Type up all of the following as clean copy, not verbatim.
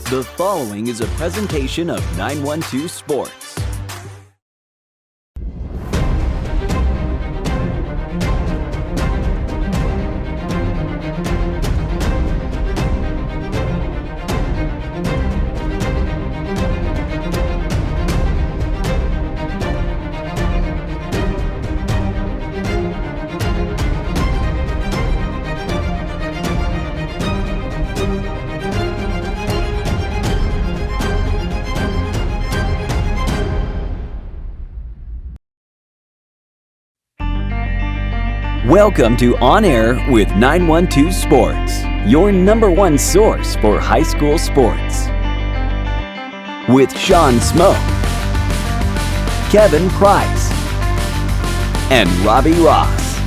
The following is a presentation of 912 Sports. Welcome to On Air with 912 Sports, your number one source for high school sports. With Sean Smoke, Kevin Price, and Robbie Ross.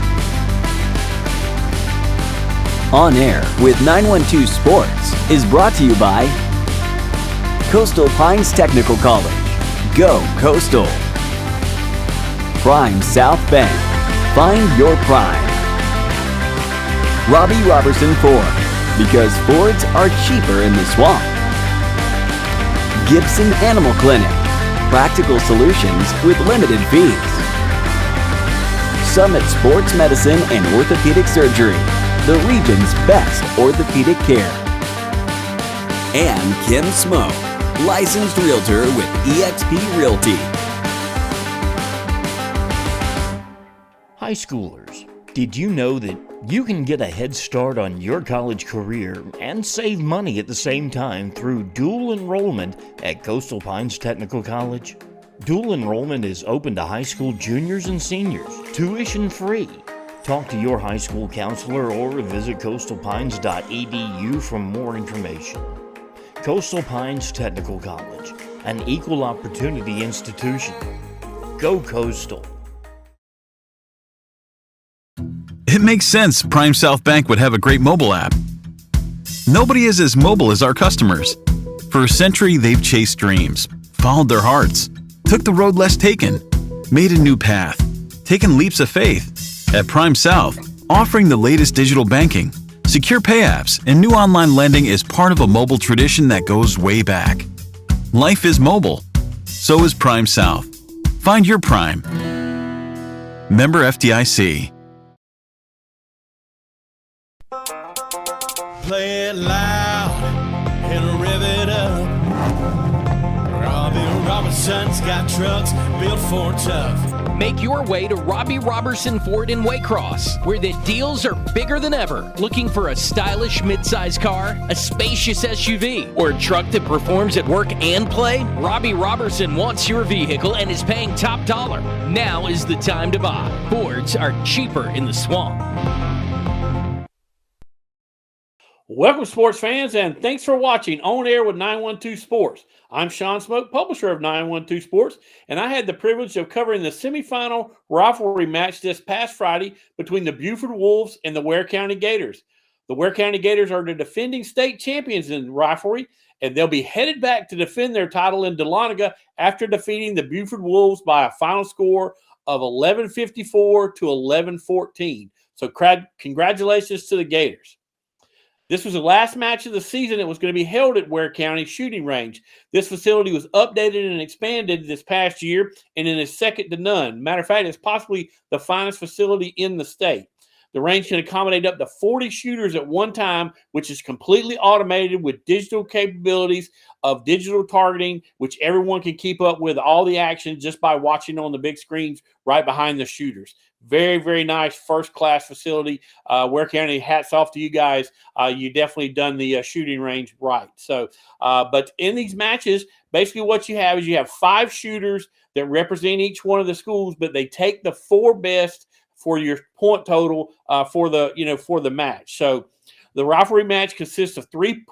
On Air with 912 Sports is brought to you by Coastal Pines Technical College. Go Coastal. Prime South Bank. Find your prime. Robbie Robertson Ford, because Fords are cheaper in the swamp. Gibson Animal Clinic, practical solutions with limited fees. Summit Sports Medicine and Orthopedic Surgery, the region's best orthopedic care. And Kim Smoke, licensed realtor with eXp Realty. High schoolers, did you know that you can get a head start on your college career and save money at the same time through dual enrollment at Coastal Pines Technical College? Dual enrollment is open to high school juniors and seniors, tuition free. Talk to your high school counselor or visit coastalpines.edu for more information. Coastal Pines Technical College, an equal opportunity institution. Go Coastal. It makes sense Prime South Bank would have a great mobile app. Nobody is as mobile as our customers. For a century, they've chased dreams, followed their hearts, took the road less taken, made a new path, taken leaps of faith. At Prime South, offering the latest digital banking, secure pay apps, and new online lending is part of a mobile tradition that goes way back. Life is mobile. So is Prime South. Find your Prime. Member FDIC. Play it loud and rev it up. Robbie Robinson's got trucks built for tough. Make your way to Robbie Robertson Ford in Waycross, where the deals are bigger than ever. Looking for a stylish midsize car, a spacious SUV, or a truck that performs at work and play? Robbie Robertson wants your vehicle and is paying top dollar. Now is the time to buy. Fords are cheaper in the swamp. Welcome, sports fans, and thanks for watching On Air with 912 Sports. I'm Sean Smoke, publisher of 912 Sports, and I had the privilege of covering the semifinal rivalry match this past Friday between the Buford Wolves and the Ware County Gators. The Ware County Gators are the defending state champions in the rivalry, and they'll be headed back to defend their title in Dahlonega after defeating the Buford Wolves by a final score of 11-54 to 11-14. So congratulations to the Gators. This was the last match of the season that was going to be held at Ware County Shooting Range. This facility was updated and expanded this past year and it is second to none. Matter of fact, it's possibly the finest facility in the state. The range can accommodate up to 40 shooters at one time, which is completely automated with digital capabilities of digital targeting, which everyone can keep up with all the action just by watching on the big screens right behind the shooters. Very, very nice first-class facility. Ware County, hats off to you guys. You definitely done the shooting range right. So, but in these matches, basically what you have is you have 5 shooters that represent each one of the schools, but they take the 4 best for your point total for the match. So the rivalry match consists of 3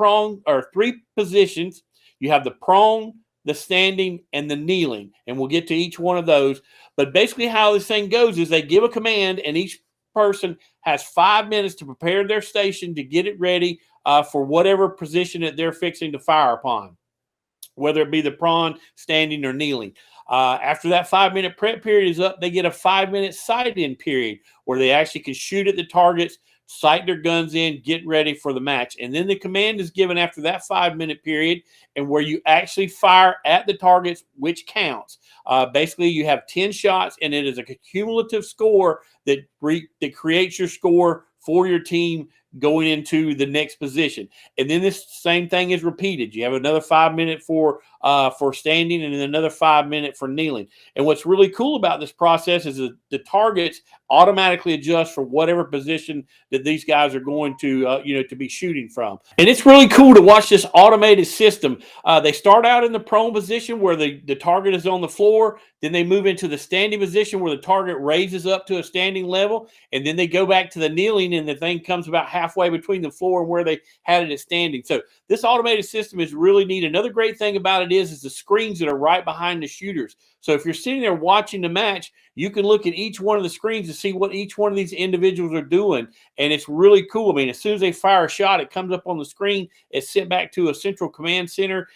positions. You have the prone, the standing, and the kneeling, and we'll get to each one of those. But basically how this thing goes is they give a command, and each person has 5 minutes to prepare their station to get it ready for whatever position that they're fixing to fire upon, whether it be the prone, standing, or kneeling. After that 5-minute prep period is up, they get a 5-minute sight-in period where they actually can shoot at the targets, sight their guns in, get ready for the match. And then the command is given after that 5-minute period, and where you actually fire at the targets, which counts. Basically, you have 10 shots, and it is a cumulative score that creates your score for your team going into the next position. And then this same thing is repeated. You have another 5-minute for standing and then another 5-minute for kneeling. And what's really cool about this process is that the targets automatically adjust for whatever position that these guys are going to to be shooting from. And it's really cool to watch this automated system. They start out in the prone position where the target is on the floor. Then they move into the standing position where the target raises up to a standing level. And then they go back to the kneeling, and the thing comes about halfway between the floor and where they had it at standing. So this automated system is really neat. Another great thing about it is the screens that are right behind the shooters. So if you're sitting there watching the match, you can look at each one of the screens to see what each one of these individuals are doing. And it's really cool. I mean, as soon as they fire a shot, it comes up on the screen. It's sent back to a central command center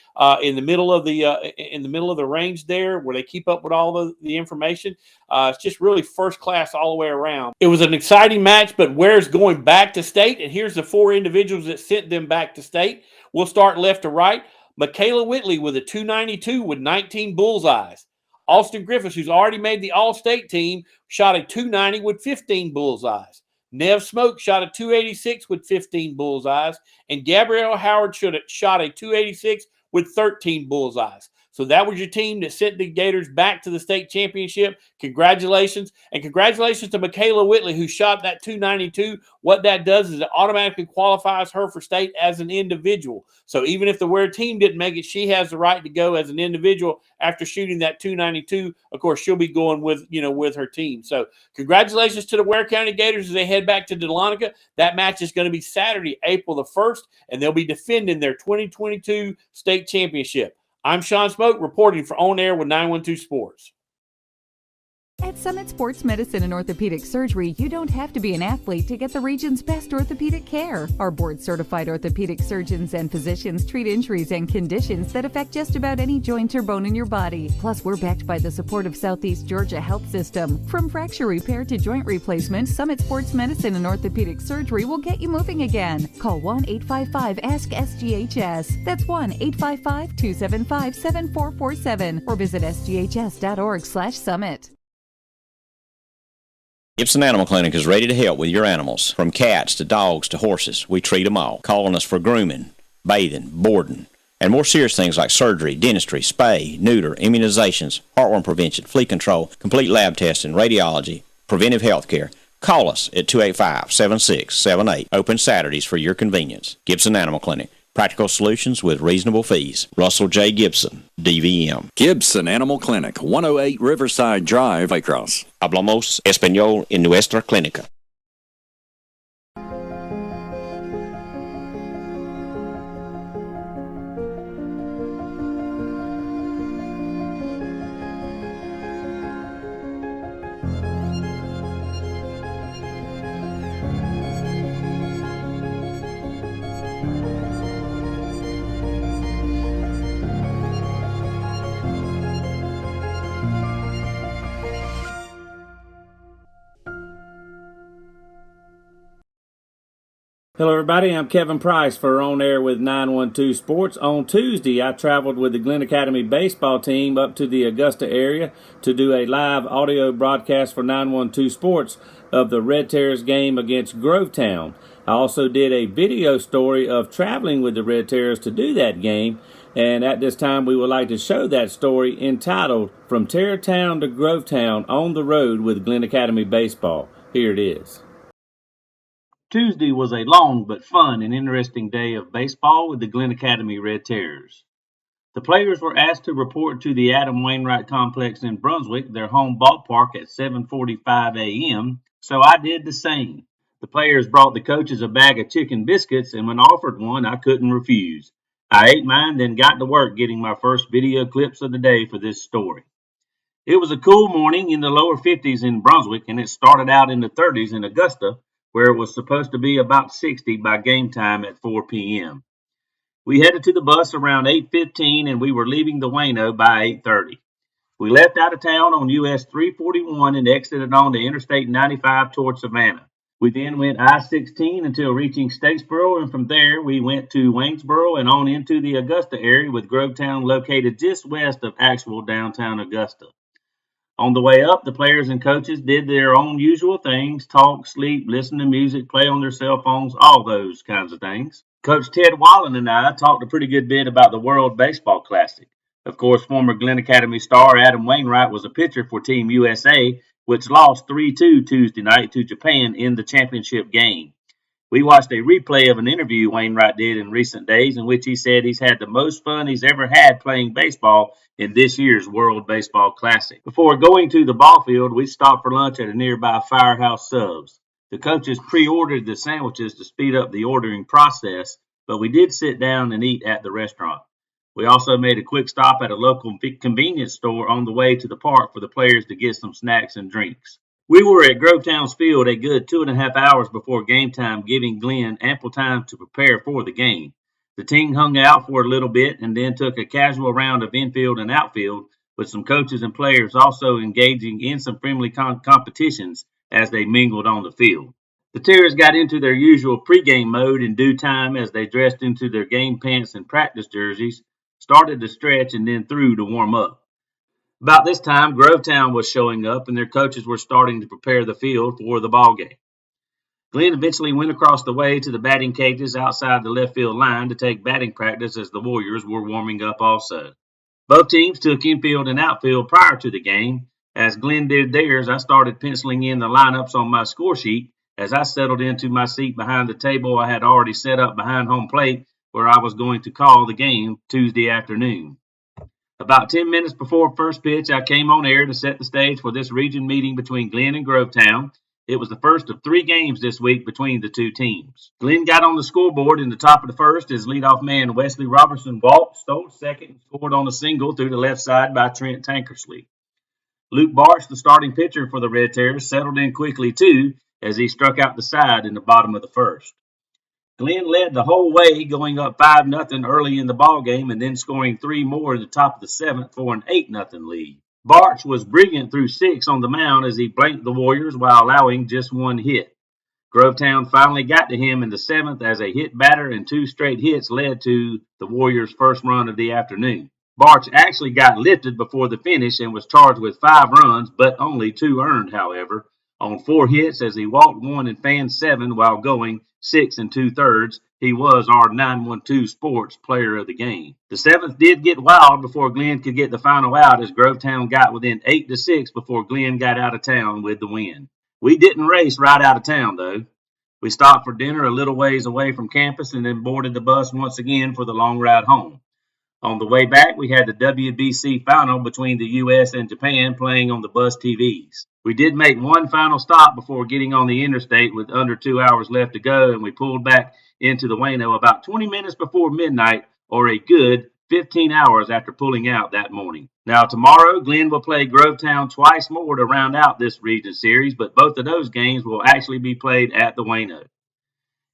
in the middle of the range there, where they keep up with all the information. It's just really first class all the way around. It was an exciting match, but where's going back to state? And here's the 4 individuals that sent them back to state. We'll start left to right. Michaela Whitley with a 292 with 19 bullseyes. Austin Griffiths, who's already made the All-State team, shot a 290 with 15 bullseyes. Nev Smoke shot a 286 with 15 bullseyes. And Gabrielle Howard shot a 286 with 13 bullseyes. So that was your team that sent the Gators back to the state championship. Congratulations. And congratulations to Michaela Whitley, who shot that 292. What that does is it automatically qualifies her for state as an individual. So even if the Ware team didn't make it, she has the right to go as an individual after shooting that 292. Of course, she'll be going with her team. So congratulations to the Ware County Gators as they head back to Dahlonega. That match is going to be Saturday, April the 1st, and they'll be defending their 2022 state championship. I'm Sean Smoke reporting for On Air with 912 Sports. At Summit Sports Medicine and Orthopedic Surgery, you don't have to be an athlete to get the region's best orthopedic care. Our board-certified orthopedic surgeons and physicians treat injuries and conditions that affect just about any joint or bone in your body. Plus, we're backed by the support of Southeast Georgia Health System. From fracture repair to joint replacement, Summit Sports Medicine and Orthopedic Surgery will get you moving again. Call 1-855-ASK-SGHS. That's 1-855-275-7447 or visit sghs.org/summit. Gibson Animal Clinic is ready to help with your animals. From cats to dogs to horses, we treat them all. Call on us for grooming, bathing, boarding, and more serious things like surgery, dentistry, spay, neuter, immunizations, heartworm prevention, flea control, complete lab testing, radiology, preventive health care. Call us at 285-7678. Open Saturdays for your convenience. Gibson Animal Clinic. Practical solutions with reasonable fees. Russell J. Gibson, DVM. Gibson Animal Clinic, 108 Riverside Drive, Waycross. Hablamos español en nuestra clínica. Hello everybody, I'm Kevin Price for On Air with 912 Sports. On Tuesday, I traveled with the Glenn Academy baseball team up to the Augusta area to do a live audio broadcast for 912 Sports of the Red Terrors game against Grovetown. I also did a video story of traveling with the Red Terrors to do that game, and at this time we would like to show that story entitled From Terrortown to Grovetown on the Road with Glenn Academy Baseball. Here it is. Tuesday was a long but fun and interesting day of baseball with the Glenn Academy Red Terrors. The players were asked to report to the Adam Wainwright Complex in Brunswick, their home ballpark, at 7:45 a.m., so I did the same. The players brought the coaches a bag of chicken biscuits, and when offered one, I couldn't refuse. I ate mine, then got to work getting my first video clips of the day for this story. It was a cool morning in the lower 50s in Brunswick, and it started out in the 30s in Augusta, where it was supposed to be about 60 by game time at 4 p.m. We headed to the bus around 8:15, and we were leaving the Wayno by 8:30. We left out of town on US 341 and exited on to Interstate 95 toward Savannah. We then went I-16 until reaching Statesboro, and from there we went to Waynesboro and on into the Augusta area, with Grovetown located just west of actual downtown Augusta. On the way up, the players and coaches did their own usual things: talk, sleep, listen to music, play on their cell phones, all those kinds of things. Coach Ted Wallen and I talked a pretty good bit about the World Baseball Classic. Of course, former Glenn Academy star Adam Wainwright was a pitcher for Team USA, which lost 3-2 Tuesday night to Japan in the championship game. We watched a replay of an interview Wainwright did in recent days, in which he said he's had the most fun he's ever had playing baseball in this year's World Baseball Classic. Before going to the ball field, we stopped for lunch at a nearby Firehouse Subs. The coaches pre-ordered the sandwiches to speed up the ordering process, but we did sit down and eat at the restaurant. We also made a quick stop at a local convenience store on the way to the park for the players to get some snacks and drinks. We were at Grovetown's field a good 2.5 hours before game time, giving Glenn ample time to prepare for the game. The team hung out for a little bit and then took a casual round of infield and outfield, with some coaches and players also engaging in some friendly competitions as they mingled on the field. The Terriers got into their usual pregame mode in due time as they dressed into their game pants and practice jerseys, started to stretch, and then threw to warm up. About this time, Grovetown was showing up, and their coaches were starting to prepare the field for the ball game. Glenn eventually went across the way to the batting cages outside the left field line to take batting practice as the Warriors were warming up also. Both teams took infield and outfield prior to the game. As Glenn did theirs, I started penciling in the lineups on my score sheet as I settled into my seat behind the table I had already set up behind home plate, where I was going to call the game Tuesday afternoon. About 10 minutes before first pitch, I came on air to set the stage for this region meeting between Glenn and Grovetown. It was the first of 3 games this week between the two teams. Glenn got on the scoreboard in the top of the first as leadoff man Wesley Robertson walked, stole second, and scored on a single through the left side by Trent Tankersley. Luke Barch, the starting pitcher for the Red Terriers, settled in quickly too as he struck out the side in the bottom of the first. Glenn led the whole way, going up 5-0 early in the ball game and then scoring 3 more in the top of the 7th for an 8-0 lead. Barch was brilliant through 6 on the mound as he blanked the Warriors while allowing just 1 hit. Grovetown finally got to him in the 7th as a hit batter and 2 straight hits led to the Warriors' first run of the afternoon. Barch actually got lifted before the finish and was charged with 5 runs, but only 2 earned, however, on 4 hits as he walked 1 and fanned 7 while going 6 2/3. He was our 912 Sports Player of the Game. The 7th did get wild before Glenn could get the final out as Grovetown got within 8-6 before Glenn got out of town with the win. We didn't race right out of town, though. We stopped for dinner a little ways away from campus and then boarded the bus once again for the long ride home. On the way back, we had the WBC final between the U.S. and Japan playing on the bus TVs. We did make one final stop before getting on the interstate with under 2 hours left to go, and we pulled back into the Wayno about 20 minutes before midnight, or a good 15 hours after pulling out that morning. Now, tomorrow, Glenn will play Grovetown twice more to round out this region series, but both of those games will actually be played at the Wayno.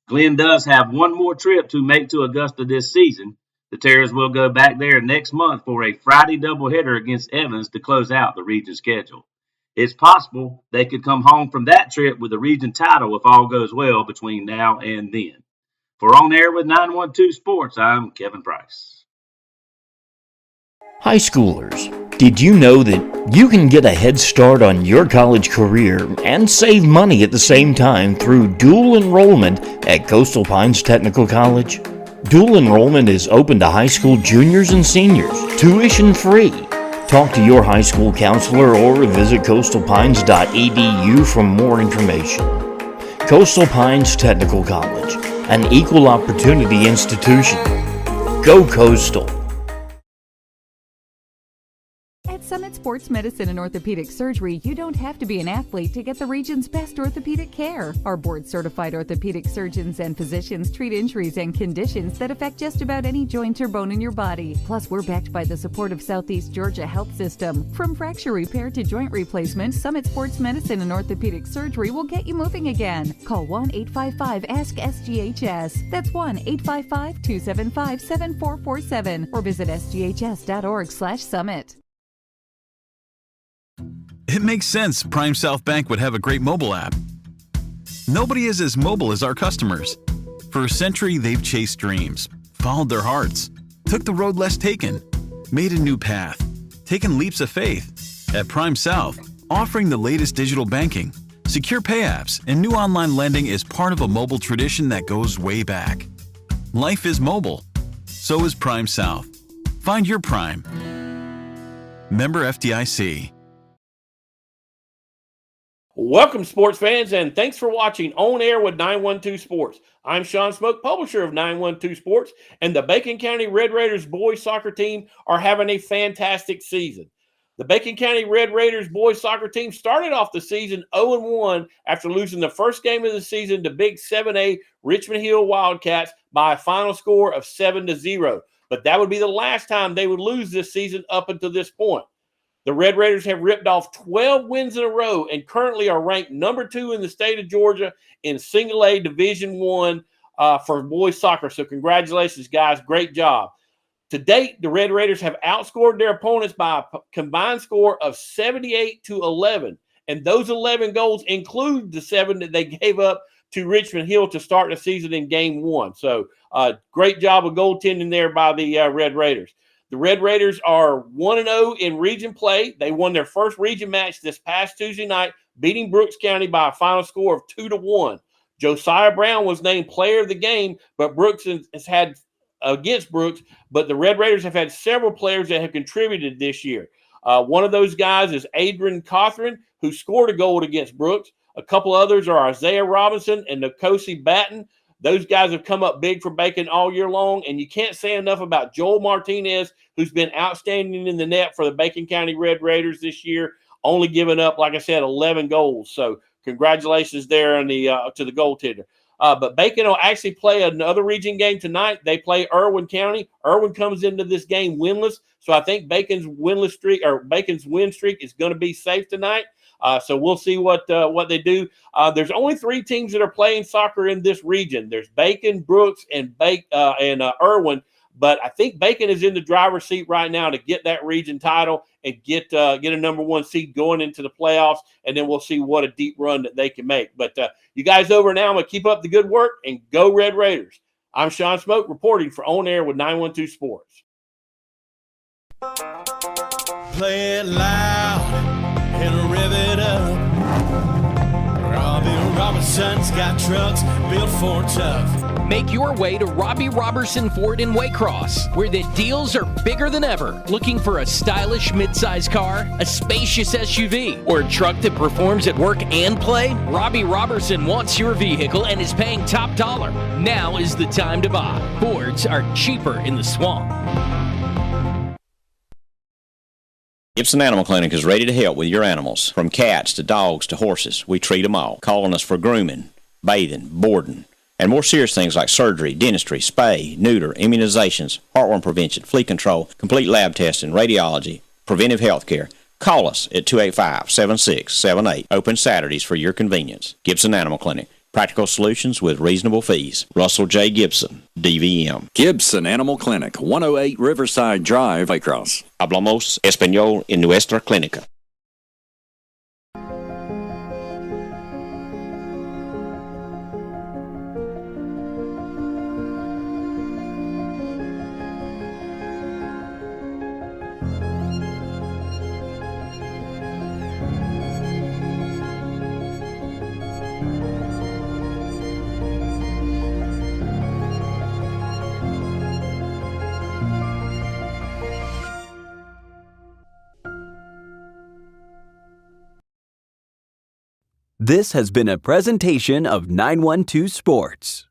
Glenn does have one more trip to make to Augusta this season. The Terriers will go back there next month for a Friday doubleheader against Evans to close out the region schedule. It's possible they could come home from that trip with the region title if all goes well between now and then. For On Air with 912 Sports, I'm Kevin Price. High schoolers, did you know that you can get a head start on your college career and save money at the same time through dual enrollment at Coastal Pines Technical College? Dual enrollment is open to high school juniors and seniors, tuition free. Talk to your high school counselor or visit coastalpines.edu for more information. Coastal Pines Technical College, an equal opportunity institution. Go Coastal! At Summit Sports Medicine and Orthopedic Surgery, you don't have to be an athlete to get the region's best orthopedic care. Our board-certified orthopedic surgeons and physicians treat injuries and conditions that affect just about any joint or bone in your body. Plus, we're backed by the support of Southeast Georgia Health System. From fracture repair to joint replacement, Summit Sports Medicine and Orthopedic Surgery will get you moving again. Call 1-855-ASK-SGHS. That's 1-855-275-7447 or visit sghs.org/summit. It makes sense Prime South Bank would have a great mobile app. Nobody is as mobile as our customers. For a century, they've chased dreams, followed their hearts, took the road less taken, made a new path, taken leaps of faith. At Prime South, offering the latest digital banking, secure pay apps, and new online lending is part of a mobile tradition that goes way back. Life is mobile. So is Prime South. Find your Prime. Member FDIC. Welcome, sports fans, and thanks for watching On Air with 912 Sports. I'm Sean Smoke, publisher of 912 Sports, and the Bacon County Red Raiders boys soccer team are having a fantastic season. The Bacon County Red Raiders boys soccer team started off the season 0-1 after losing the first game of the season to Big 7A Richmond Hill Wildcats by a final score of 7-0. But that would be the last time they would lose this season up until this point. The Red Raiders have ripped off 12 wins in a row and currently are ranked number 2 in the state of Georgia in Single A Division I for boys soccer. So congratulations, guys. Great job. To date, the Red Raiders have outscored their opponents by a combined score of 78-11. And those 11 goals include the 7 that they gave up to Richmond Hill to start the season in Game 1. So great job of goaltending there by the Red Raiders. The Red Raiders are 1-0 in region play. They won their first region match this past Tuesday night, beating Brooks County by a final score of 2-1. Josiah Brown was named player of the game, but Brooks has had against Brooks, but the Red Raiders have had several players that have contributed this year. One of those guys is Adrian Cothran, who scored a goal against Brooks. A couple others are Isaiah Robinson and Nkosi Batten. Those guys have come up big for Bacon all year long, and you can't say enough about Joel Martinez, who's been outstanding in the net for the Bacon County Red Raiders this year, only giving up, like I said, 11 goals. So congratulations there on to the goaltender. But Bacon will actually play another region game tonight. They play Irwin County. Irwin comes into this game winless, so I think Bacon's win streak is going to be safe tonight. So we'll see what they do. There's only 3 teams that are playing soccer in this region. There's Bacon, Brooks, and Irwin. But I think Bacon is in the driver's seat right now to get that region title and get a number 1 seed going into the playoffs. And then we'll see what a deep run that they can make. But you guys over now, I'm going to keep up the good work and go Red Raiders. I'm Sean Smoke reporting for On Air with 912 Sports. Play it loud and rev it up. Robbie Robertson's got trucks built for tough. Make your way to Robbie Robertson Ford in Waycross, where the deals are bigger than ever. Looking for a stylish midsize car, a spacious SUV, or a truck that performs at work and play? Robbie Robertson wants your vehicle and is paying top dollar. Now is the time to buy. Fords are cheaper in the swamp. Gibson Animal Clinic is ready to help with your animals. From cats to dogs to horses, we treat them all. Calling us for grooming, bathing, boarding, and more serious things like surgery, dentistry, spay, neuter, immunizations, heartworm prevention, flea control, complete lab testing, radiology, preventive health care. Call us at 285-7678. Open Saturdays for your convenience. Gibson Animal Clinic. Practical solutions with reasonable fees. Russell J. Gibson, DVM. Gibson Animal Clinic, 108 Riverside Drive, Waycross. Hablamos español en nuestra clínica. This has been a presentation of 912 Sports.